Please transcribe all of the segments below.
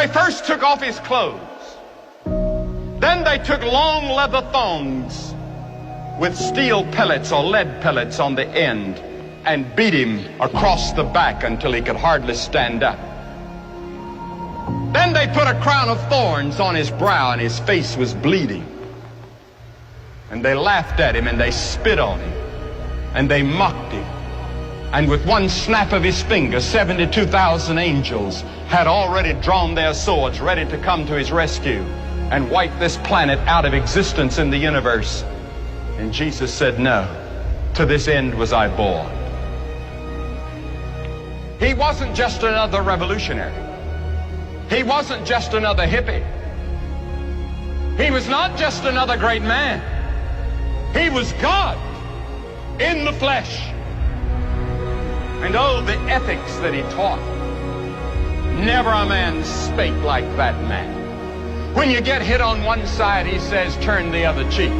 They first took off his clothes. Then they took long leather thongs with steel pellets or lead pellets on the end and beat him across the back until he could hardly stand up. Then they put a crown of thorns on his brow and his face was bleeding. And they laughed at him and they spit on him and they mocked him. And with one snap of his finger, 72,000 angels had already drawn their swords ready to come to his rescue and wipe this planet out of existence in the universe. And Jesus said, no, to this end was I born. He wasn't just another revolutionary. He wasn't just another hippie. He was not just another great man. He was God in the flesh. And oh, the ethics that he taught. Never a man spake like that man. When you get hit on one side, he says, turn the other cheek.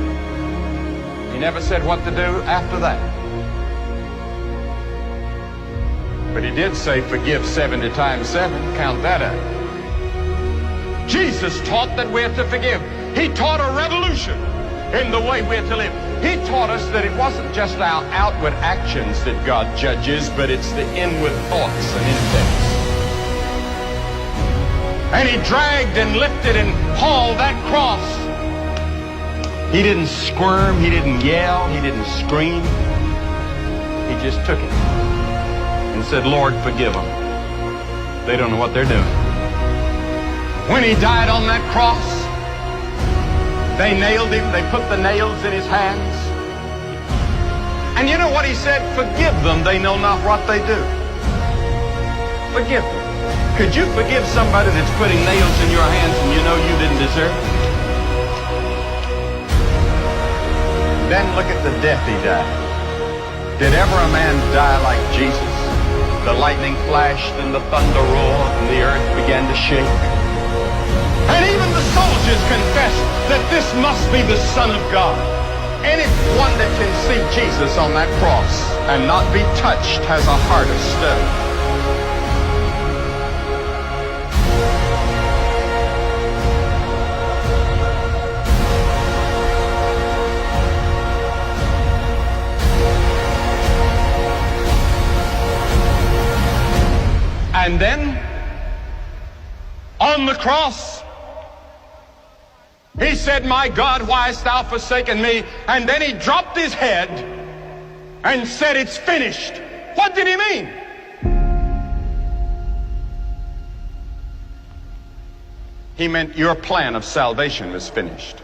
He never said what to do after that. But he did say, forgive 70 times 7. Count that up. Jesus taught that we're to forgive. He taught a revolution in the way we're to live. He taught us that it wasn't just our outward actions that God judges, but it's the inward thoughts and intents. And he dragged and lifted and hauled that cross. He didn't squirm, he didn't yell, he didn't scream. He just took it and said, Lord, forgive them. They don't know what they're doing. When he died on that cross, they nailed him, they put the nails in his hands. And you know what he said? Forgive them, they know not what they do. Forgive them. Could you forgive somebody that's putting nails in your hands and you know you didn't deserve it? Then look at the death he died. Did ever a man die like Jesus? The lightning flashed and the thunder roared and the earth began to shake. And even the soldiers confessed that this must be the Son of God. Anyone that can see Jesus on that cross and not be touched has a heart of stone. And then, on the cross, he said, my God, why hast thou forsaken me? And then he dropped his head and said, it's finished. What did he mean? He meant your plan of salvation was finished.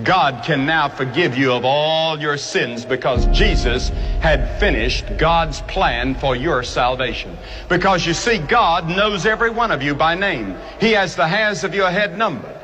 God can now forgive you of all your sins because Jesus had finished God's plan for your salvation. Because you see, God knows every one of you by name. He has the hairs of your head numbered.